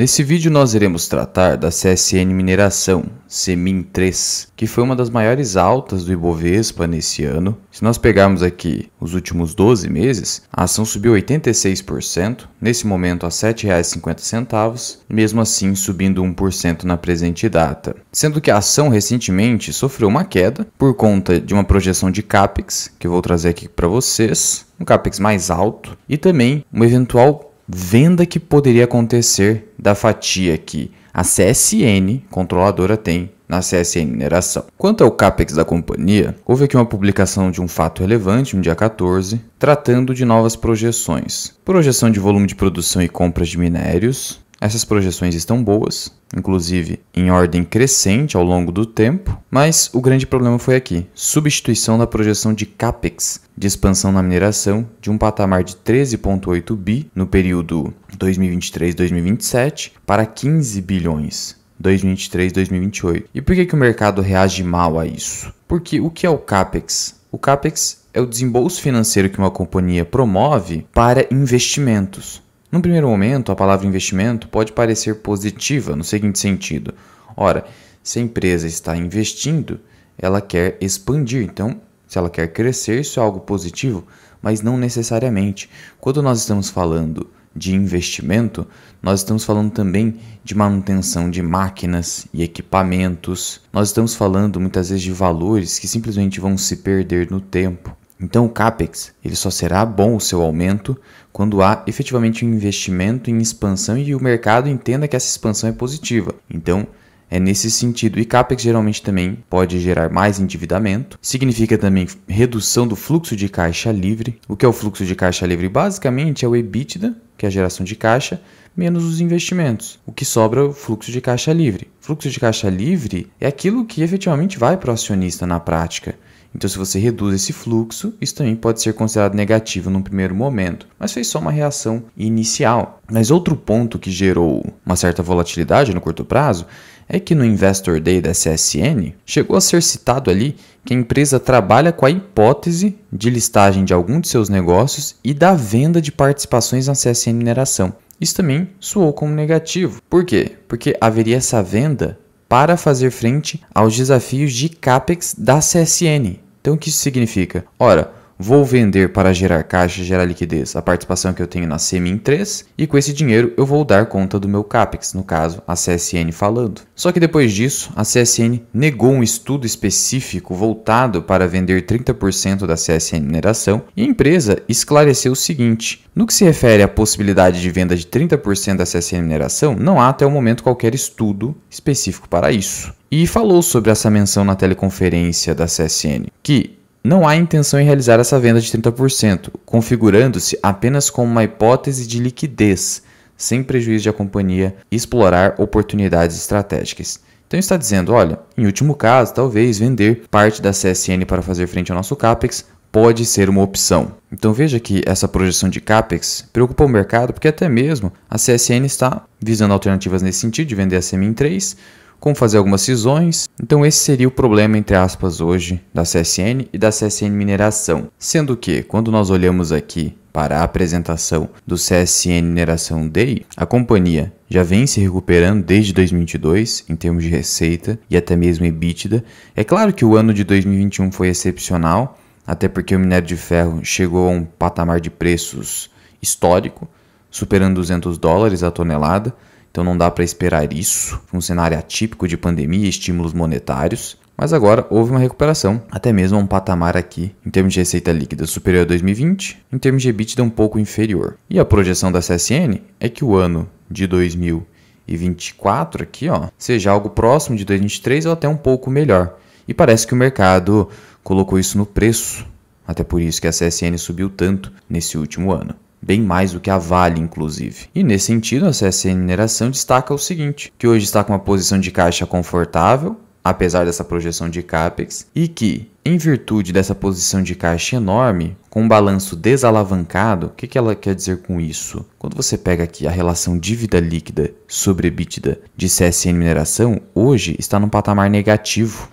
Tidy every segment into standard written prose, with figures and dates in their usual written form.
Nesse vídeo nós iremos tratar da CSN Mineração, CMIN3, que foi uma das maiores altas do Ibovespa nesse ano. Se nós pegarmos aqui os últimos 12 meses, a ação subiu 86%, nesse momento a R$ 7,50, e mesmo assim subindo 1% na presente data. Sendo que a ação recentemente sofreu uma queda por conta de uma projeção de CAPEX, que eu vou trazer aqui para vocês, um CAPEX mais alto, e também uma eventual venda que poderia acontecer da fatia que a CSN controladora tem na CSN Mineração. Quanto ao CAPEX da companhia, houve aqui uma publicação de um fato relevante no dia 14, tratando de novas projeções. Projeção de volume de produção e compras de minérios. Essas projeções estão boas, inclusive em ordem crescente ao longo do tempo, mas o grande problema foi aqui, substituição da projeção de CAPEX de expansão na mineração de um patamar de 13,8 bi no período 2023-2027 para 15 bilhões 2023-2028. E por que o mercado reage mal a isso? Porque o que é o CAPEX? O CAPEX é o desembolso financeiro que uma companhia promove para investimentos. No primeiro momento, a palavra investimento pode parecer positiva no seguinte sentido. Ora, se a empresa está investindo, ela quer expandir. Então, se ela quer crescer, isso é algo positivo, mas não necessariamente. Quando nós estamos falando de investimento, nós estamos falando também de manutenção de máquinas e equipamentos. Nós estamos falando muitas vezes de valores que simplesmente vão se perder no tempo. Então o CAPEX ele só será bom o seu aumento quando há efetivamente um investimento em expansão e o mercado entenda que essa expansão é positiva. Então é nesse sentido. E CAPEX geralmente também pode gerar mais endividamento. Significa também redução do fluxo de caixa livre. O que é o fluxo de caixa livre? Basicamente é o EBITDA, que é a geração de caixa, menos os investimentos. O que sobra é o fluxo de caixa livre. Fluxo de caixa livre é aquilo que efetivamente vai para o acionista na prática. Então, se você reduz esse fluxo, isso também pode ser considerado negativo num primeiro momento, mas foi só uma reação inicial. Mas outro ponto que gerou uma certa volatilidade no curto prazo é que no Investor Day da CSN chegou a ser citado ali que a empresa trabalha com a hipótese de listagem de algum de seus negócios e da venda de participações na CSN Mineração. Isso também soou como negativo. Por quê? Porque haveria essa venda para fazer frente aos desafios de CAPEX da CSN. Então, o que isso significa? Ora, vou vender para gerar caixa, gerar liquidez, a participação que eu tenho na CMIN3 e com esse dinheiro eu vou dar conta do meu CAPEX, no caso, a CSN falando. Só que depois disso, a CSN negou um estudo específico voltado para vender 30% da CSN Mineração e a empresa esclareceu o seguinte: no que se refere à possibilidade de venda de 30% da CSN Mineração, não há até o momento qualquer estudo específico para isso. E falou sobre essa menção na teleconferência da CSN, que não há intenção em realizar essa venda de 30%, configurando-se apenas como uma hipótese de liquidez, sem prejuízo de a companhia explorar oportunidades estratégicas. Então está dizendo, olha, em último caso, talvez vender parte da CSN para fazer frente ao nosso CAPEX pode ser uma opção. Então veja que essa projeção de CAPEX preocupa o mercado porque até mesmo a CSN está visando alternativas nesse sentido de vender a CMIN3, como fazer algumas cisões. Então esse seria o problema, entre aspas, hoje da CSN e da CSN Mineração. Sendo que, quando nós olhamos aqui para a apresentação do CSN Mineração Day, a companhia já vem se recuperando desde 2022 em termos de receita e até mesmo EBITDA. É claro que o ano de 2021 foi excepcional, até porque o minério de ferro chegou a um patamar de preços histórico, superando $200 a tonelada. Então não dá para esperar isso, um cenário atípico de pandemia e estímulos monetários. Mas agora houve uma recuperação, até mesmo a um patamar aqui, em termos de receita líquida superior a 2020, em termos de EBITDA um pouco inferior. E a projeção da CSN é que o ano de 2024 aqui, seja algo próximo de 2023 ou até um pouco melhor. E parece que o mercado colocou isso no preço, até por isso que a CSN subiu tanto nesse último ano. Bem mais do que a Vale, inclusive. E nesse sentido, a CSN Mineração destaca o seguinte, que hoje está com uma posição de caixa confortável, apesar dessa projeção de CAPEX, e que, em virtude dessa posição de caixa enorme, com um balanço desalavancado, o que ela quer dizer com isso? Quando você pega aqui a relação dívida líquida sobre EBITDA de CSN Mineração, hoje está num patamar negativo.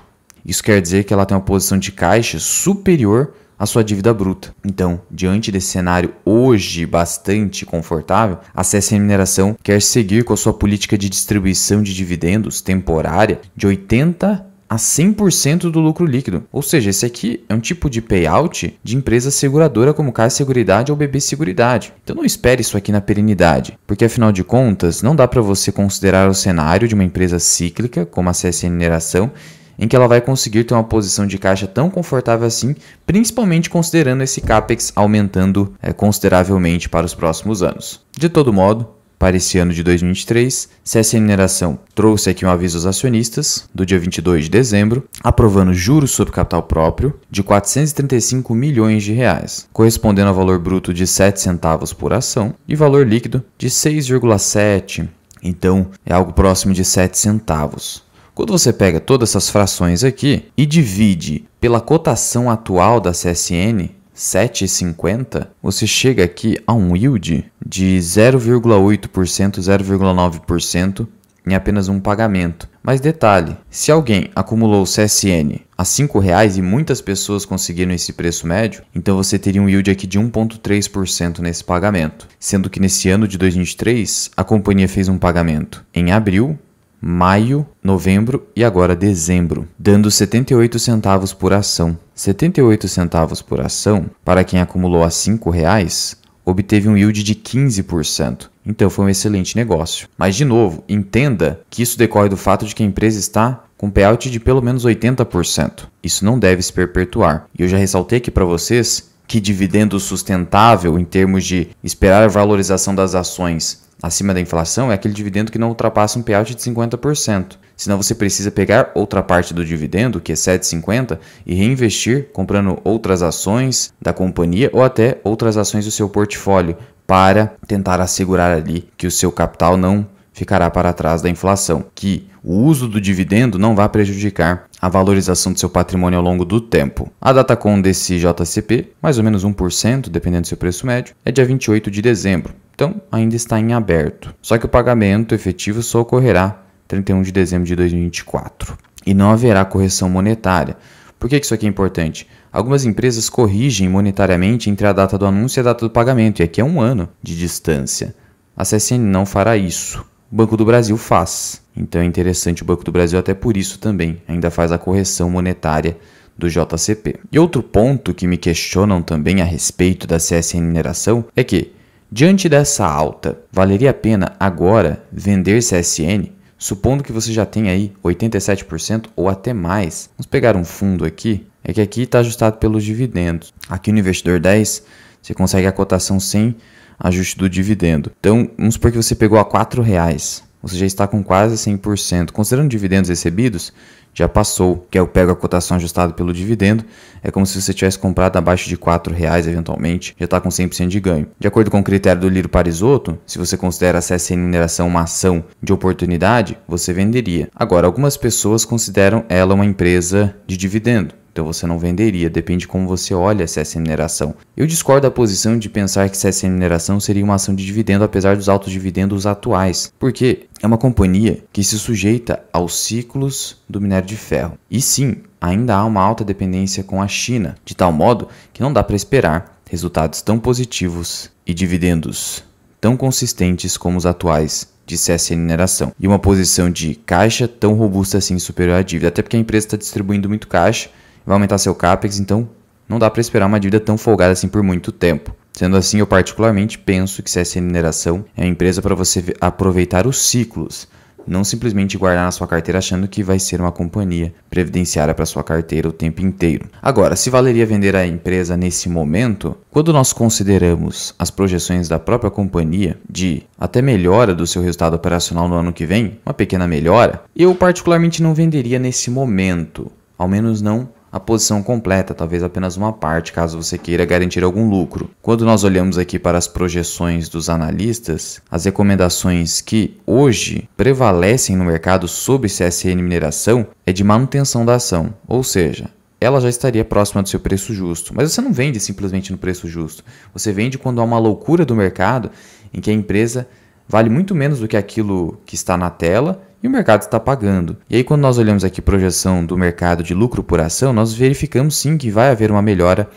Isso quer dizer que ela tem uma posição de caixa superior a sua dívida bruta. Então, diante desse cenário hoje bastante confortável, a CSN Mineração quer seguir com a sua política de distribuição de dividendos temporária de 80% a 100% do lucro líquido. Ou seja, esse aqui é um tipo de payout de empresa seguradora como Caixa Seguridade ou BB Seguridade. Então não espere isso aqui na perenidade, porque afinal de contas não dá para você considerar o cenário de uma empresa cíclica como a CSN Mineração em que ela vai conseguir ter uma posição de caixa tão confortável assim, principalmente considerando esse CAPEX aumentando consideravelmente para os próximos anos. De todo modo, para esse ano de 2023, CSN Mineração trouxe aqui um aviso aos acionistas do dia 22 de dezembro, aprovando juros sobre capital próprio de R$ 435 milhões, correspondendo ao valor bruto de 7 centavos por ação e valor líquido de 6,7, então é algo próximo de 7 centavos. Quando você pega todas essas frações aqui e divide pela cotação atual da CSN, 7,50, você chega aqui a um yield de 0,8%, 0,9% em apenas um pagamento. Mas detalhe, se alguém acumulou o CSN a R$ 5,00 e muitas pessoas conseguiram esse preço médio, então você teria um yield aqui de 1,3% nesse pagamento. Sendo que nesse ano de 2023, a companhia fez um pagamento em abril, maio, novembro e agora dezembro, dando 78 centavos por ação. 78 centavos por ação, para quem acumulou a R$ 5,00, obteve um yield de 15%. Então foi um excelente negócio. Mas de novo, entenda que isso decorre do fato de que a empresa está com payout de pelo menos 80%. Isso não deve se perpetuar. E eu já ressaltei aqui para vocês que dividendo sustentável em termos de esperar a valorização das ações acima da inflação é aquele dividendo que não ultrapassa um payout de 50%. Senão você precisa pegar outra parte do dividendo, que é 7,50, e reinvestir comprando outras ações da companhia ou até outras ações do seu portfólio para tentar assegurar ali que o seu capital não ficará para trás da inflação, que o uso do dividendo não vai prejudicar a valorização do seu patrimônio ao longo do tempo. A datacom desse JCP, mais ou menos 1%, dependendo do seu preço médio, é dia 28 de dezembro. Então, ainda está em aberto. Só que o pagamento efetivo só ocorrerá 31 de dezembro de 2024. E não haverá correção monetária. Por que isso aqui é importante? Algumas empresas corrigem monetariamente entre a data do anúncio e a data do pagamento, e aqui é um ano de distância. A CSN não fará isso. O Banco do Brasil faz. Então é interessante o Banco do Brasil até por isso também. Ainda faz a correção monetária do JCP. E outro ponto que me questionam também a respeito da CSN Mineração é que, diante dessa alta, valeria a pena agora vender CSN, supondo que você já tem aí 87% ou até mais. Vamos pegar um fundo aqui, é que aqui está ajustado pelos dividendos. Aqui no Investidor 10, você consegue a cotação sem ajuste do dividendo. Então, vamos supor que você pegou a R$ 4,00, você já está com quase 100%. Considerando dividendos recebidos, já passou, que eu pego a cotação ajustada pelo dividendo, é como se você tivesse comprado abaixo de R$ 4,00 eventualmente, já está com 100% de ganho. De acordo com o critério do Liro Parisotto, se você considera a CSN Mineração uma ação de oportunidade, você venderia. Agora, algumas pessoas consideram ela uma empresa de dividendo. Então você não venderia, depende de como você olha a CSN Mineração. Eu discordo da posição de pensar que CSN Mineração seria uma ação de dividendo apesar dos altos dividendos atuais, porque é uma companhia que se sujeita aos ciclos do minério de ferro. E sim, ainda há uma alta dependência com a China, de tal modo que não dá para esperar resultados tão positivos e dividendos tão consistentes como os atuais de CSN Mineração. E uma posição de caixa tão robusta assim superior à dívida, até porque a empresa está distribuindo muito caixa, vai aumentar seu CAPEX, então não dá para esperar uma dívida tão folgada assim por muito tempo. Sendo assim, eu particularmente penso que CSN Mineração é uma empresa para você aproveitar os ciclos, não simplesmente guardar na sua carteira achando que vai ser uma companhia previdenciária para sua carteira o tempo inteiro. Agora, se valeria vender a empresa nesse momento, quando nós consideramos as projeções da própria companhia de até melhora do seu resultado operacional no ano que vem, uma pequena melhora, eu particularmente não venderia nesse momento, ao menos não a posição completa, talvez apenas uma parte, caso você queira garantir algum lucro. Quando nós olhamos aqui para as projeções dos analistas, as recomendações que hoje prevalecem no mercado sobre CSN Mineração é de manutenção da ação, ou seja, ela já estaria próxima do seu preço justo. Mas você não vende simplesmente no preço justo, você vende quando há uma loucura do mercado em que a empresa vale muito menos do que aquilo que está na tela e e o mercado está pagando. E aí quando nós olhamos aqui a projeção do mercado de lucro por ação, nós verificamos sim que vai haver uma melhora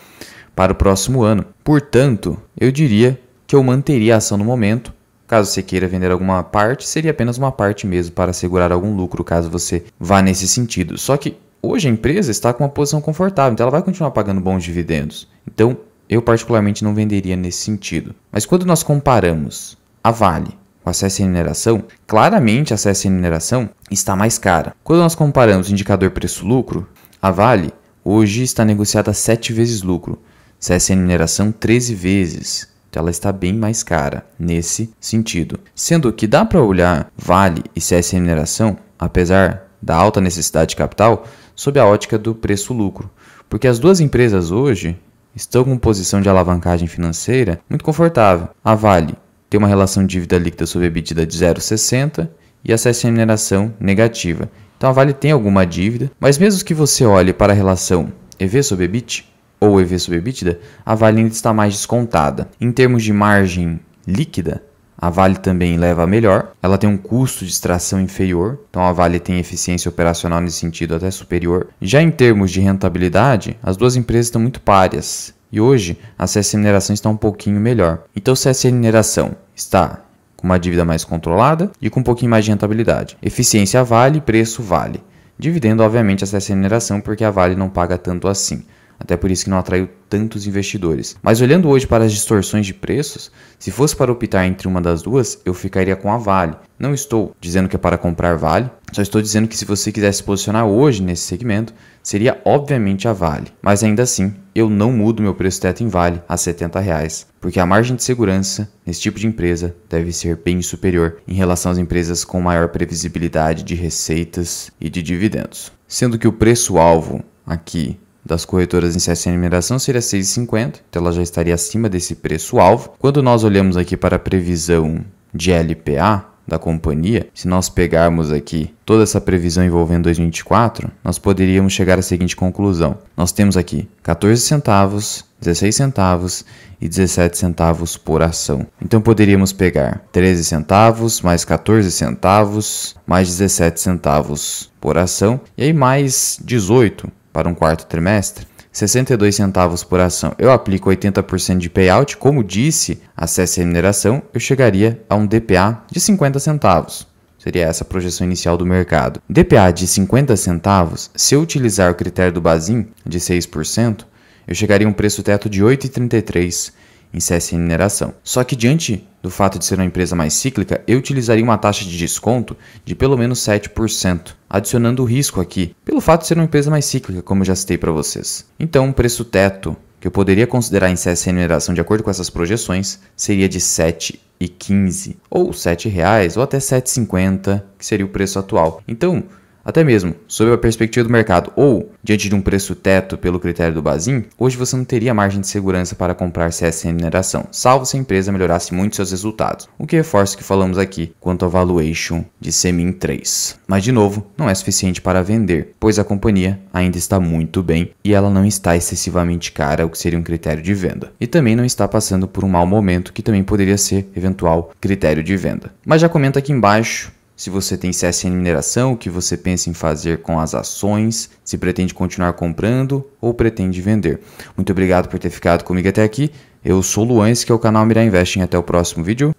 para o próximo ano. Portanto, eu diria que eu manteria a ação no momento. Caso você queira vender alguma parte, seria apenas uma parte mesmo para assegurar algum lucro, caso você vá nesse sentido. Só que hoje a empresa está com uma posição confortável, então ela vai continuar pagando bons dividendos. Então, eu particularmente não venderia nesse sentido. Mas quando nós comparamos a Vale com a CSN Mineração, claramente a CSN Mineração está mais cara. Quando nós comparamos o indicador preço-lucro, a Vale hoje está negociada a 7 vezes lucro, CSN Mineração 13 vezes. Então ela está bem mais cara nesse sentido. Sendo que dá para olhar Vale e CSN Mineração, apesar da alta necessidade de capital, sob a ótica do preço-lucro. Porque as duas empresas hoje estão com posição de alavancagem financeira muito confortável. A Vale tem uma relação de dívida líquida sobre EBITDA de 0,60 e a CSN Mineração negativa. Então a Vale tem alguma dívida, mas mesmo que você olhe para a relação EV sobre EBIT, ou EV sobre EBITDA, a Vale ainda está mais descontada. Em termos de margem líquida, a Vale também leva a melhor. Ela tem um custo de extração inferior, então a Vale tem eficiência operacional nesse sentido até superior. Já em termos de rentabilidade, as duas empresas estão muito páreas. E hoje a CSN Mineração está um pouquinho melhor. Então a CSN Mineração está com uma dívida mais controlada e com um pouquinho mais de rentabilidade. Eficiência Vale, preço Vale. Dividendo, obviamente, a CSN Mineração, porque a Vale não paga tanto assim. Até por isso que não atraiu tantos investidores. Mas olhando hoje para as distorções de preços, se fosse para optar entre uma das duas, eu ficaria com a Vale. Não estou dizendo que é para comprar Vale, só estou dizendo que se você quiser se posicionar hoje nesse segmento, seria obviamente a Vale. Mas ainda assim, eu não mudo meu preço teto em Vale a R$ 70, porque a margem de segurança nesse tipo de empresa deve ser bem superior em relação às empresas com maior previsibilidade de receitas e de dividendos. Sendo que o preço-alvo aqui das corretoras em CSN Mineração seria 6,50, então ela já estaria acima desse preço-alvo. Quando nós olhamos aqui para a previsão de LPA da companhia, se nós pegarmos aqui toda essa previsão envolvendo 2024, nós poderíamos chegar à seguinte conclusão. Nós temos aqui 14 centavos, 16 centavos e 17 centavos por ação. Então poderíamos pegar 13 centavos, mais 14 centavos, mais 17 centavos por ação, e aí mais 18 para um quarto trimestre, 62 centavos por ação. Eu aplico 80% de payout, como disse a CSN Mineração, eu chegaria a um DPA de 50 centavos. Seria essa a projeção inicial do mercado. DPA de 50 centavos, se eu utilizar o critério do Bazin de 6%, eu chegaria a um preço teto de 8,33 em CSN Mineração. Só que diante do fato de ser uma empresa mais cíclica, eu utilizaria uma taxa de desconto de pelo menos 7%, adicionando o risco aqui, pelo fato de ser uma empresa mais cíclica, como eu já citei para vocês. Então, um preço teto que eu poderia considerar em CSN Mineração de acordo com essas projeções seria de R$ 7,15, ou R$ 7,00, ou até R$ 7,50, que seria o preço atual. Então, até mesmo, sob a perspectiva do mercado ou diante de um preço teto pelo critério do Bazin, hoje você não teria margem de segurança para comprar CSN Mineração, salvo se a empresa melhorasse muito seus resultados, o que reforça o que falamos aqui quanto ao valuation de Semin 3. Mas de novo, não é suficiente para vender, pois a companhia ainda está muito bem e ela não está excessivamente cara, o que seria um critério de venda. E também não está passando por um mau momento, que também poderia ser eventual critério de venda. Mas já comenta aqui embaixo se você tem CSN Mineração, o que você pensa em fazer com as ações, se pretende continuar comprando ou pretende vender. Muito obrigado por ter ficado comigo até aqui. Eu sou o Luan, esse que é o canal Mirai Investing. Até o próximo vídeo.